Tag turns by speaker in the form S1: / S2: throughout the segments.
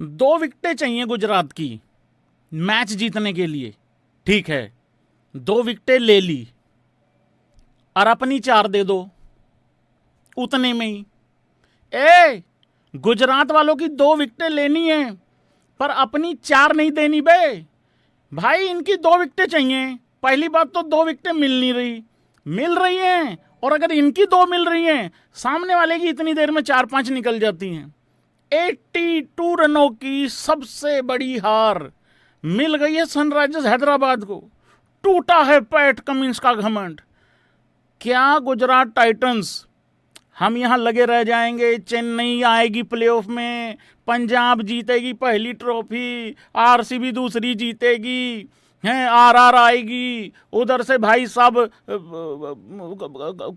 S1: 2 विकेटें चाहिए गुजरात की मैच जीतने के लिए। ठीक है, 2 विकेटें ले ली और अपनी 4 दे दो उतने में ही। गुजरात वालों की 2 विकेटें लेनी है पर अपनी 4 नहीं देनी बे भाई। इनकी 2 विकेटें चाहिए। पहली बात तो 2 विकेटें मिल रही हैं और अगर इनकी 2 मिल रही हैं, सामने वाले की इतनी देर में 4-5 निकल जाती हैं। 82 रनों की सबसे बड़ी हार मिल गई है सनराइजर्स हैदराबाद को। टूटा है पैट कमिंस का घमंड। क्या गुजरात टाइटंस हम यहां लगे रह जाएंगे? चेन्नई आएगी प्लेऑफ में, पंजाब जीतेगी पहली ट्रॉफी, आरसीबी दूसरी जीतेगी, हैं आरआर आएगी, उधर से भाई साहब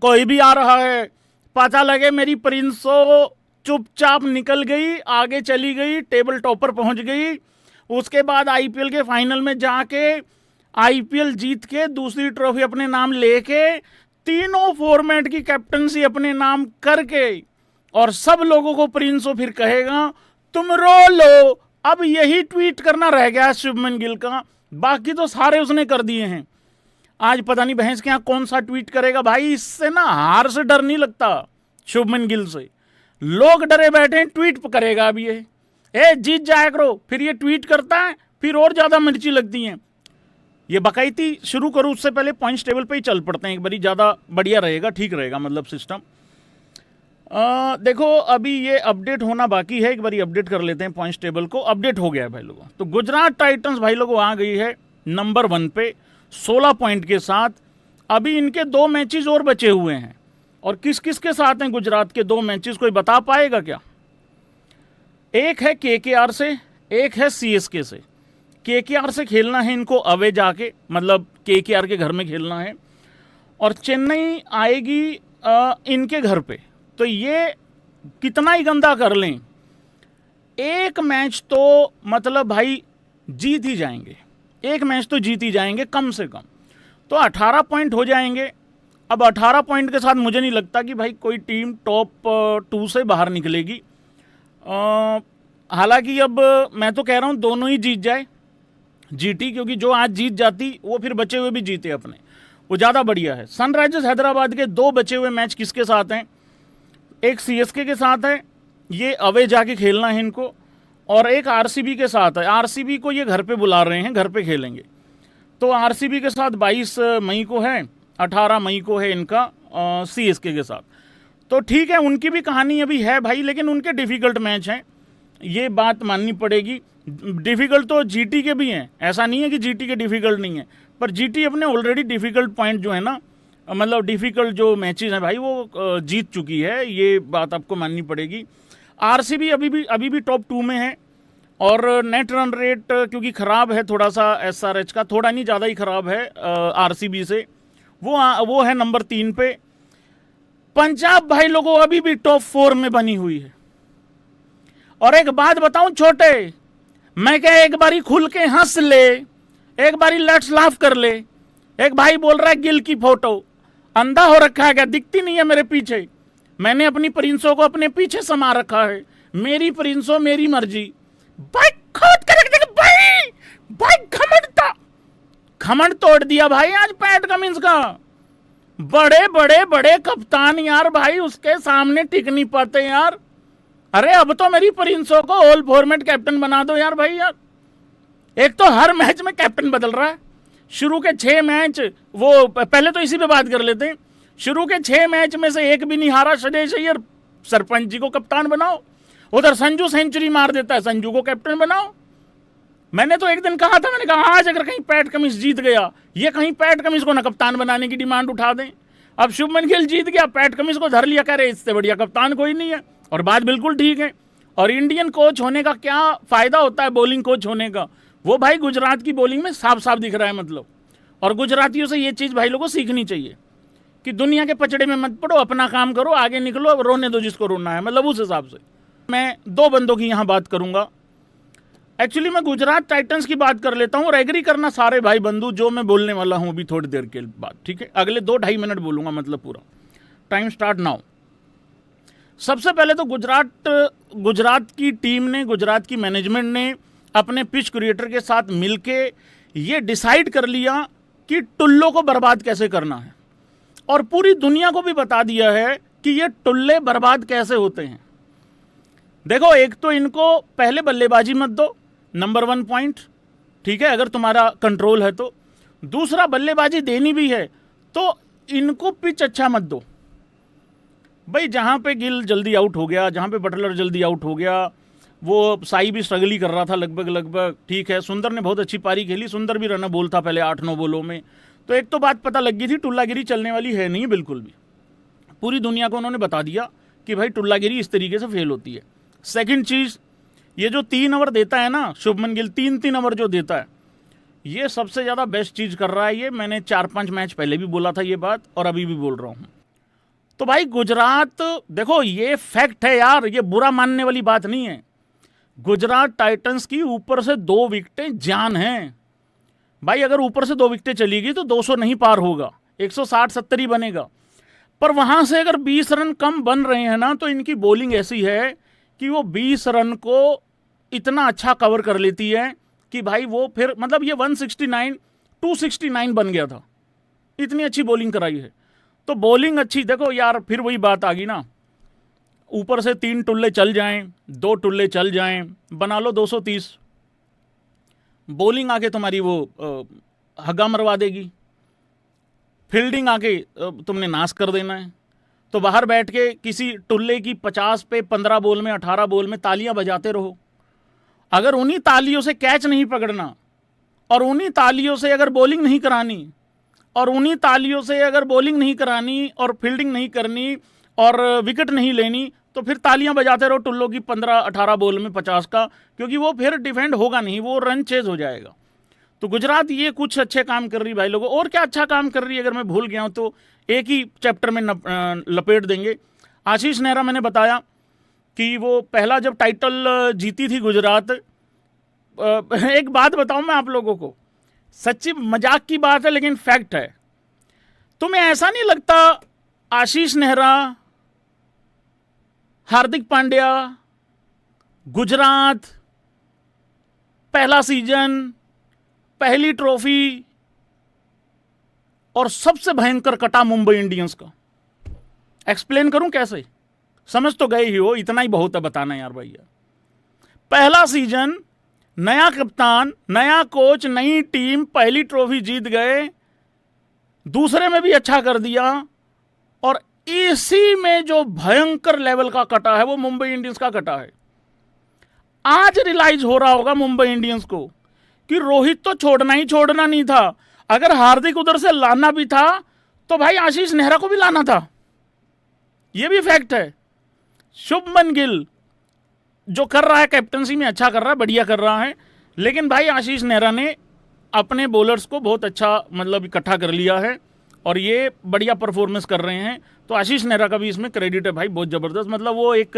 S1: कोई भी आ रहा है। पता लगे मेरी प्रिंसो चुपचाप निकल गई, आगे चली गई, टेबल टॉपर पहुंच गई। उसके बाद आईपीएल के फाइनल में जाके आईपीएल जीत के दूसरी ट्रॉफी अपने नाम लेके, तीनों फॉर्मेट की कैप्टनसी अपने नाम करके, और सब लोगों को प्रिंसो फिर कहेगा तुम रो लो। अब यही ट्वीट करना रह गया शुभमन गिल का, बाकी तो सारे उसने कर दिए हैं। आज पता नहीं भैंस के यहाँ कौन सा ट्वीट करेगा भाई। इससे ना हार से डर नहीं लगता शुभमन गिल से, लोग डरे बैठे हैं। ट्वीट करेगा अब ये जीत जाया करो, फिर ये ट्वीट करता है, फिर और ज्यादा मिर्ची लगती हैं। ये बकायती शुरू करूं उससे पहले पॉइंट्स टेबल पे ही चल पड़ते हैं एक बारी, ज़्यादा बढ़िया रहेगा, ठीक रहेगा मतलब सिस्टम। देखो अभी ये अपडेट होना बाकी है, एक बारी अपडेट कर लेते हैं पॉइंट्स टेबल को। अपडेट हो गया है भाई लोगों। तो गुजरात टाइटंस भाई लोगों आ गई है नंबर 1 पे 16 पॉइंट के साथ। अभी इनके 2 मैचेस और बचे हुए हैं। और किस किस के साथ हैं गुजरात के 2 मैचेस, कोई बता पाएगा क्या? एक है केकेआर से, एक है सीएसके से। केकेआर से खेलना है इनको अवे जाके, मतलब केकेआर के घर में खेलना है, और चेन्नई आएगी इनके घर पे। तो ये कितना ही गंदा कर लें, एक मैच तो मतलब भाई जीत ही जाएंगे, एक मैच तो जीत ही जाएंगे कम से कम। तो 18 पॉइंट हो जाएंगे। अब 18 पॉइंट के साथ मुझे नहीं लगता कि भाई कोई टीम टॉप 2 से बाहर निकलेगी। हालांकि अब मैं तो कह रहा हूँ दोनों ही जीत जाए जीटी, क्योंकि जो आज जीत जाती वो फिर बचे हुए भी जीते अपने, वो ज़्यादा बढ़िया है। सनराइजर्स हैदराबाद के 2 बचे हुए मैच किसके साथ हैं? एक सीएसके के साथ है, ये अवे जाके खेलना है इनको, और एक आरसीबी के साथ है। आरसीबी को ये घर पे बुला रहे हैं, घर पे खेलेंगे। तो आरसीबी के साथ 22 मई को है, 18 मई को है इनका सीएसके के साथ। तो ठीक है, उनकी भी कहानी अभी है भाई, लेकिन उनके डिफ़िकल्ट मैच हैं, ये बात माननी पड़ेगी। डिफ़िकल्ट तो जीटी के भी हैं, ऐसा नहीं है कि जीटी के डिफ़िकल्ट नहीं है, पर जीटी अपने ऑलरेडी डिफ़िकल्ट पॉइंट जो है ना, मतलब डिफ़िकल्ट जो मैचेस हैं भाई वो जीत चुकी है, ये बात आपको माननी पड़ेगी। आरसीबी अभी भी टॉप 2 में है, और नेट रन रेट क्योंकि ख़राब है थोड़ा सा एसआरएच का, थोड़ा नहीं ज़्यादा ही ख़राब है आरसीबी से, वो है नंबर 3 पे। पंजाब भाई लोगों अभी भी टॉप 4 में बनी हुई है। और एक बात बताऊं छोटे, मैं क्या एक बारी खुल के हंस ले, एक बारी लेट्स लाफ कर ले। एक भाई बोल रहा है गिल की फोटो, अंधा हो रखा है क्या, दिखती नहीं है मेरे पीछे? मैंने अपनी प्रिंसों को अपने पीछे समा रखा है, मेरी प्रिंसों मेरी मर्जी। भाई खोद कर रख दे भाई, घमंड तोड़ दिया भाई आज पैट कमिंस का। बड़े बड़े बड़े कप्तान यार भाई उसके सामने टिक नहीं पाते यार। अरे अब तो मेरी प्रिंसों को ऑल फॉर्मेट कैप्टन बना दो यार भाई यार। एक तो हर मैच में कैप्टन बदल रहा है। शुरू के 6 मैच, वो पहले तो इसी पे बात कर लेते हैं। शुरू के 6 मैच में से एक भी नहीं हारा शदेश अय्यर, सरपंच जी को कप्तान बनाओ। उधर संजू सेंचुरी मार देता है, संजू को कैप्टन बनाओ। मैंने तो एक दिन कहा था, मैंने कहा आज अगर कहीं पैट कमिंस जीत गया, ये कहीं पैट कमिंस को ना कप्तान बनाने की डिमांड उठा दें। अब शुभमन गिल जीत गया, पैट कमिंस को धर लिया, कह रहे इससे बढ़िया कप्तान कोई नहीं है। और बात बिल्कुल ठीक है। और इंडियन कोच होने का क्या फायदा होता है बॉलिंग कोच होने का, वो भाई गुजरात की बॉलिंग में साफ साफ दिख रहा है मतलब। और गुजरातियों से ये चीज़ भाई लोगों को सीखनी चाहिए कि दुनिया के पचड़े में मत पड़ो, अपना काम करो, आगे निकलो, अब रोने दो जिसको रोना है, मतलब उस हिसाब से। मैं 2 बंदों की यहाँ बात करूँगा। एक्चुअली मैं गुजरात टाइटंस की बात कर लेता हूँ, और एग्री करना सारे भाई बंधु जो मैं बोलने वाला हूँ अभी थोड़ी देर के बाद, ठीक है? अगले 2-2.5 मिनट बोलूँगा, मतलब पूरा। Time start now. सबसे पहले तो गुजरात की टीम ने, गुजरात की मैनेजमेंट ने अपने पिच क्रिएटर के साथ मिलके ये डिसाइड कर लिया कि टुल्लों को बर्बाद कैसे करना है, और पूरी दुनिया को भी बता दिया है कि ये टुल्ले बर्बाद कैसे होते हैं। देखो, एक तो इनको पहले बल्लेबाजी मत दो, नंबर 1 पॉइंट, ठीक है, अगर तुम्हारा कंट्रोल है तो। दूसरा, बल्लेबाजी देनी भी है तो इनको पिच अच्छा मत दो भाई। जहाँ पे गिल जल्दी आउट हो गया, जहाँ पे बटलर जल्दी आउट हो गया, वो साई भी स्ट्रगल ही कर रहा था लगभग, ठीक है। सुंदर ने बहुत अच्छी पारी खेली, सुंदर भी रन बोल था पहले 8-9 बॉलों में। तो एक तो बात पता लग गई थी, टुल्लागिरी चलने वाली है नहीं बिल्कुल भी। पूरी दुनिया को उन्होंने बता दिया कि भाई टुल्लागिरी इस तरीके से फेल होती है। सेकंड चीज़, ये जो 3 ओवर देता है ना शुभमन गिल, 3-3 ओवर जो देता है, ये सबसे ज़्यादा बेस्ट चीज़ कर रहा है ये। मैंने 4-5 मैच पहले भी बोला था ये बात, और अभी भी बोल रहा हूँ। तो भाई गुजरात, देखो ये फैक्ट है यार, ये बुरा मानने वाली बात नहीं है। गुजरात टाइटंस की ऊपर से 2 विकेटें जान हैं भाई। अगर ऊपर से 2 विकेटें चली गई तो 200 नहीं पार होगा, 160-70 ही बनेगा। पर वहां से अगर 20 रन कम बन रहे हैं ना, तो इनकी बॉलिंग ऐसी है कि वो 20 रन को इतना अच्छा कवर कर लेती है कि भाई वो फिर मतलब ये 169 269 बन गया था, इतनी अच्छी बॉलिंग कराई है। तो बॉलिंग अच्छी, देखो यार फिर वही बात आ गई ना, ऊपर से 3 टुल्ले चल जाएं, 2 टुल्ले चल जाएं, बना लो 230। बॉलिंग आके तुम्हारी वो हग्गा मरवा देगी, फील्डिंग आके तुमने नाश कर देना है। तो बाहर बैठ के किसी टुल्ले की 50 पे 15 बॉल में 18 बॉल में तालियां बजाते रहो। अगर उन्हीं तालियों से कैच नहीं पकड़ना, और उन्हीं तालियों से अगर बॉलिंग नहीं करानी, और उन्हीं तालियों से अगर बॉलिंग नहीं करानी और फील्डिंग नहीं करनी और विकेट नहीं लेनी, तो फिर तालियां बजाते रहो टुल्लों की 15-18 बॉल में 50 का, क्योंकि वो फिर डिफेंड होगा नहीं, वो रन चेज हो जाएगा। तो गुजरात ये कुछ अच्छे काम कर रही भाई लोगों। और क्या अच्छा काम कर रही है, अगर मैं भूल गया हूं तो एक ही चैप्टर में लपेट देंगे। आशीष नेहरा, मैंने बताया कि वो पहला जब टाइटल जीती थी गुजरात, एक बात बताऊं मैं आप लोगों को, सच्ची मजाक की बात है लेकिन फैक्ट है। तुम्हें ऐसा नहीं लगता आशीष नेहरा, हार्दिक पांड्या, गुजरात, पहला सीजन, पहली ट्रॉफी, और सबसे भयंकर कटा मुंबई इंडियंस का? एक्सप्लेन करूं कैसे? समझ तो गए ही हो, इतना ही बहुत है बताना यार भैया। पहला सीजन, नया कप्तान, नया कोच, नई टीम, पहली ट्रॉफी जीत गए, दूसरे में भी अच्छा कर दिया, और इसी में जो भयंकर लेवल का कटा है वो मुंबई इंडियंस का कटा है। आज रियलाइज हो रहा होगा मुंबई इंडियंस को कि रोहित तो छोड़ना नहीं था, अगर हार्दिक उधर से लाना भी था तो भाई आशीष नेहरा को भी लाना था। यह भी फैक्ट है। शुभमन गिल जो कर रहा है कैप्टनसी में अच्छा कर रहा है, बढ़िया कर रहा है, लेकिन भाई आशीष नेहरा ने अपने बॉलर्स को बहुत अच्छा मतलब इकट्ठा कर लिया है और ये बढ़िया परफॉर्मेंस कर रहे हैं। तो आशीष नेहरा का भी इसमें क्रेडिट है भाई, बहुत ज़बरदस्त। मतलब वो एक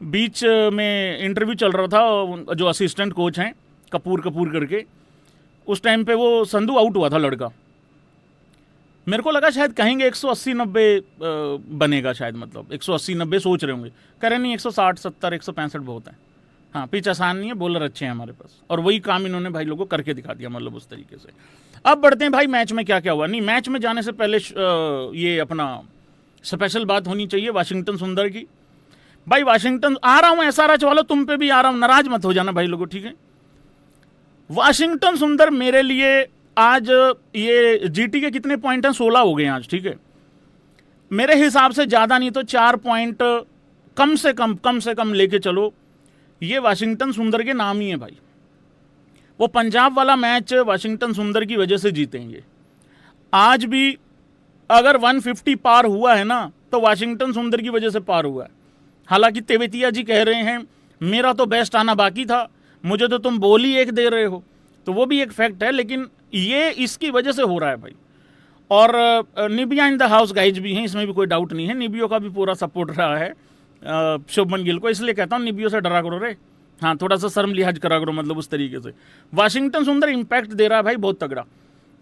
S1: बीच में इंटरव्यू चल रहा था, जो असिस्टेंट कोच हैं कपूर करके, उस टाइम पे वो संधू आउट हुआ था लड़का, मेरे को लगा शायद कहेंगे 180-90 बनेगा शायद, मतलब 180-90 सोच रहे होंगे, कह रहे नहीं 160-70 165 बहुत है। हाँ, पिच आसान नहीं है, बॉलर अच्छे हैं हमारे पास, और वही काम इन्होंने भाई लोगों को करके दिखा दिया, मतलब उस तरीके से। अब बढ़ते हैं भाई मैच में क्या क्या हुआ। नहीं, मैच में जाने से पहले ये अपना स्पेशल बात होनी चाहिए वाशिंगटन सुंदर की। भाई वाशिंगटन, आ रहा हूँ SRH वालों, तुम पे भी आ रहा हूँ, नाराज मत हो जाना भाई लोगों, ठीक है। वाशिंगटन सुंदर मेरे लिए आज, ये जीटी के कितने पॉइंट हैं, 16 हो गए आज, ठीक है। मेरे हिसाब से ज़्यादा नहीं तो 4 पॉइंट कम से कम लेके चलो, ये वाशिंगटन सुंदर के नाम ही है भाई। वो पंजाब वाला मैच वाशिंगटन सुंदर की वजह से जीतेंगे। आज भी अगर 150 पार हुआ है ना, तो वाशिंगटन सुंदर की वजह से पार हुआ है। हालांकि तेवेतिया जी कह रहे हैं मेरा तो बेस्ट आना बाकी था, मुझे तो तुम बॉल ही एक दे रहे हो, तो वो भी एक फैक्ट है, लेकिन ये इसकी वजह से हो रहा है भाई। और निबिया इन द हाउस गाइज भी हैं, इसमें भी कोई डाउट नहीं है, निबियो का भी पूरा सपोर्ट रहा है शुभमन गिल को, इसलिए कहता हूँ निबियो से डरा करो रे, हाँ थोड़ा सा शर्म लिहाज करा करो, मतलब उस तरीके से। वाशिंगटन सुंदर इम्पैक्ट दे रहा है भाई बहुत तगड़ा।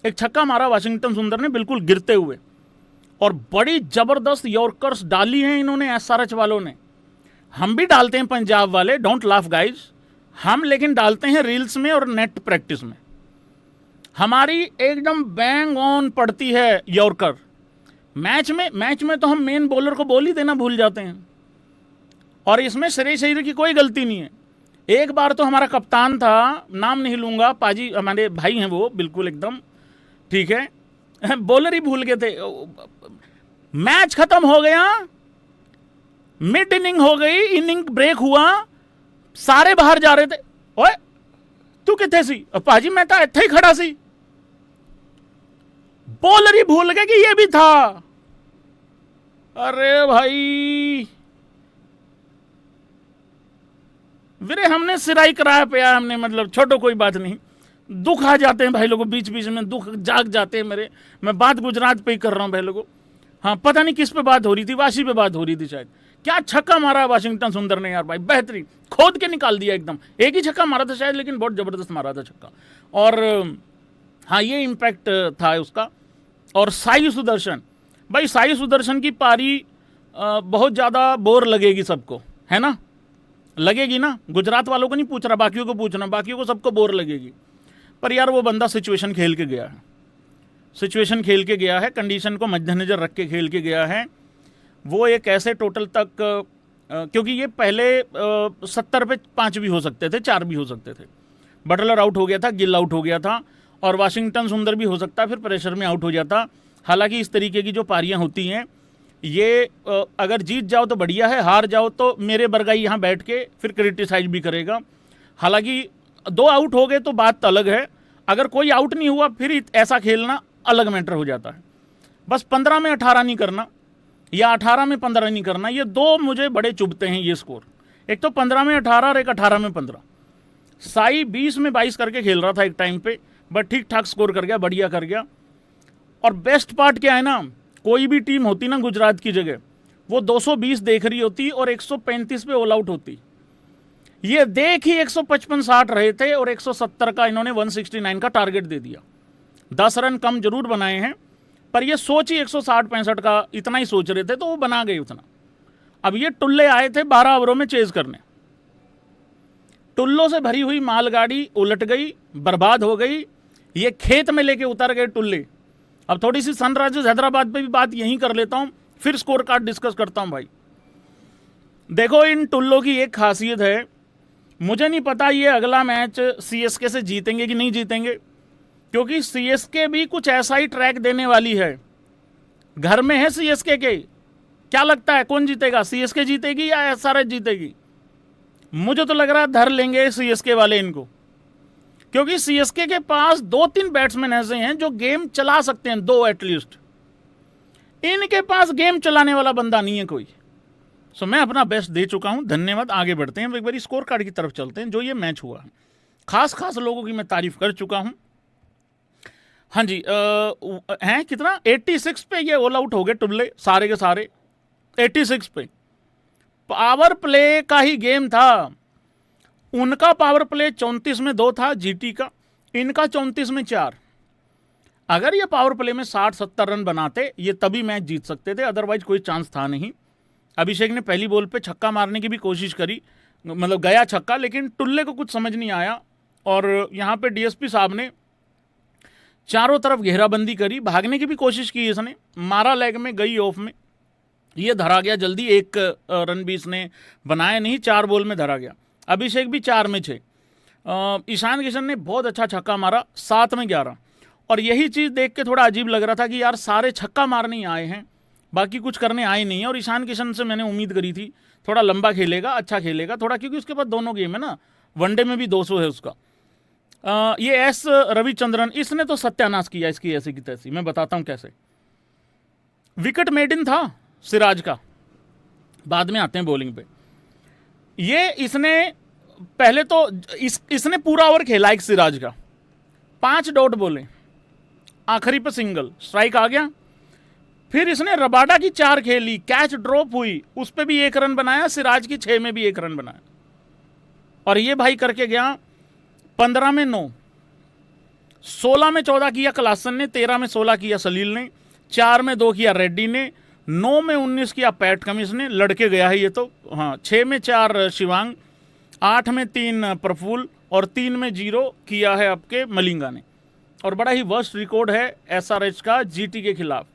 S1: एक छक्का मारा वाशिंगटन सुंदर ने बिल्कुल गिरते हुए, और बड़ी जबरदस्त यॉर्कर्स डाली हैं इन्होंने एसआरएच वालों ने। हम भी डालते हैं पंजाब वाले, डोंट लाफ गाइज, हम लेकिन डालते हैं रील्स में और नेट प्रैक्टिस में। हमारी एकदम बैंग ऑन पड़ती है यॉर्कर। मैच में तो हम मेन बॉलर को बॉल ही देना भूल जाते हैं, और इसमें श्रेयस अय्यर की कोई गलती नहीं है। एक बार तो हमारा कप्तान था, नाम नहीं लूंगा, पाजी हमारे भाई हैं वो, बिल्कुल एकदम ठीक है, बॉलर ही भूल गए थे। मैच खत्म हो गया, मिड इनिंग हो गई, इनिंग ब्रेक हुआ, सारे बाहर जा रहे थे। ओए तू किथे सी? पाजी मैं तो इत्थे ही खड़ा सी। बॉलर ही भूल गए कि ये भी था। अरे भाई वीरे हमने सिराई कराया पिया हमने, मतलब छोटो कोई बात नहीं। दुख आ जाते हैं भाई लोगों, बीच बीच में दुख जाग जाते हैं मेरे। मैं बात गुजरात पे ही कर रहा हूं भाई लोगों। हाँ पता नहीं किस पे बात हो रही थी, वाशी पे बात हो रही थी शायद। क्या छक्का मारा वाशिंगटन सुंदर ने यार भाई, बेहतरीन, खोद के निकाल दिया एकदम। एक ही छक्का मारा था शायद, लेकिन बहुत जबरदस्त मारा था छक्का। और हाँ ये इम्पैक्ट था उसका। और साई सुदर्शन, भाई साई सुदर्शन की पारी बहुत ज़्यादा बोर लगेगी सबको, है ना, लगेगी ना। गुजरात वालों को नहीं पूछ रहा, बाकियों को पूछना, बाकियों को सबको बोर लगेगी। पर यार वो बंदा सिचुएशन खेल के गया है, सिचुएशन खेल के गया है, कंडीशन को मद्देनजर रख के खेल के गया है। वो एक ऐसे टोटल तक क्योंकि ये पहले 70 पे 5 भी हो सकते थे, 4 भी हो सकते थे। बटलर आउट हो गया था, गिल आउट हो गया था, और वाशिंगटन सुंदर भी हो सकता, फिर प्रेशर में आउट हो जाता। हालांकि इस तरीके की जो पारियां होती हैं ये अगर जीत जाओ तो बढ़िया है, हार जाओ तो मेरे बरगाई यहाँ बैठ के फिर क्रिटिसाइज भी करेगा। हालांकि 2 आउट हो गए तो बात अलग है, अगर कोई आउट नहीं हुआ फिर ऐसा खेलना अलग मैटर हो जाता है। बस 15 में 18 नहीं करना, या 18 में 15 नहीं करना, ये 2 मुझे बड़े चुभते हैं ये स्कोर। एक तो 15 में 18 और एक 18 में 15। साई 20 में 22 करके खेल रहा था एक टाइम पे, बट ठीक ठाक स्कोर कर गया, बढ़िया कर गया। और बेस्ट पार्ट क्या है ना, कोई भी टीम होती ना गुजरात की जगह, वो 220 देख रही होती और 135 पे ऑल आउट होती। ये देख ही 155-60 रहे थे और 170 का इन्होंने 169 का टारगेट दे दिया। 10 रन कम जरूर बनाए हैं, पर ये सोच ही 160-65 का इतना ही सोच रहे थे, तो वो बना गए उतना। अब ये टुल्ले आए थे 12 ओवरों में चेज करने, टुल्लों से भरी हुई मालगाड़ी उलट गई, बर्बाद हो गई, ये खेत में लेके उतर गए टुल्ले। अब थोड़ी सी सनराइजर्स हैदराबाद पे भी बात यहीं कर लेता हूं, फिर स्कोर कार्ड डिस्कस करता हूं। भाई देखो इन टुल्लों की एक खासियत है, मुझे नहीं पता ये अगला मैच सीएसके से जीतेंगे कि नहीं जीतेंगे, क्योंकि सीएसके भी कुछ ऐसा ही ट्रैक देने वाली है। घर में है सीएसके के, क्या लगता है कौन जीतेगा? सीएसके जीतेगी या एसआरएच जीतेगी? मुझे तो लग रहा है धर लेंगे सीएसके वाले इनको, क्योंकि सीएसके के पास 2-3 बैट्समैन ऐसे हैं जो गेम चला सकते हैं, 2 एटलीस्ट। इनके पास गेम चलाने वाला बंदा नहीं है कोई। सो मैं अपना बेस्ट दे चुका हूं, धन्यवाद। आगे बढ़ते हैं, एक बार स्कोर कार्ड की तरफ चलते हैं। जो ये मैच हुआ है, खास लोगों की मैं तारीफ कर चुका हूं। हाँ जी, हैं कितना 86 पे ये ऑल आउट हो गए टुल्ले सारे के सारे। 86 पे पावर प्ले का ही गेम था। उनका पावर प्ले 34 में 2 था जीटी का, इनका 34 में 4। अगर ये पावर प्ले में 60-70 रन बनाते ये तभी मैच जीत सकते थे, अदरवाइज कोई चांस था नहीं। अभिषेक ने पहली बॉल पे छक्का मारने की भी कोशिश करी, मतलब गया छक्का, लेकिन टुल्ले को कुछ समझ नहीं आया। और यहाँ पे डीएसपी साहब ने चारों तरफ घेराबंदी करी, भागने की भी कोशिश की इसने, मारा लेग में, गई ऑफ में, ये धरा गया जल्दी। 1 रन भी इसने बनाया नहीं, 4 बॉल में धरा गया। अभिषेक भी 4 में 6। ईशान किशन ने बहुत अच्छा छक्का मारा, 7 में 11। और यही चीज़ देख के थोड़ा अजीब लग रहा था कि यार सारे छक्का मारने ही आए हैं, बाकी कुछ करने आए नहीं है। और ईशान किशन से मैंने उम्मीद करी थी थोड़ा लंबा खेलेगा, अच्छा खेलेगा थोड़ा, क्योंकि उसके पास दोनों गेम है ना, वनडे में भी 200 है उसका। ये एस रविचंद्रन, इसने तो सत्यानाश किया इसकी ऐसी की तैसी। मैं बताता हूं कैसे। विकेट मेडिन था सिराज का, बाद में आते हैं बॉलिंग पे। ये इसने पहले तो इसने पूरा ओवर खेला एक सिराज का, 5 डॉट बोले, आखिरी पे सिंगल, स्ट्राइक आ गया। फिर इसने रबाडा की 4 खेली, कैच ड्रॉप हुई, उस पर भी 1 रन बनाया, सिराज की 6 में भी 1 रन बनाया। और ये भाई करके गया 15 में 9, 16 में 14 किया क्लासन ने, 13 में 16 किया सलील ने, 4 में 2 किया रेड्डी ने, 9 में 19 किया पैट कमिंस ने, लड़के गया है ये तो। हाँ, 6 में 4 शिवांग, 8 में 3 प्रफुल्ल और 3 में 0 किया है आपके मलिंगा ने। और बड़ा ही वर्स्ट रिकॉर्ड है एसआरएच का जीटी के खिलाफ।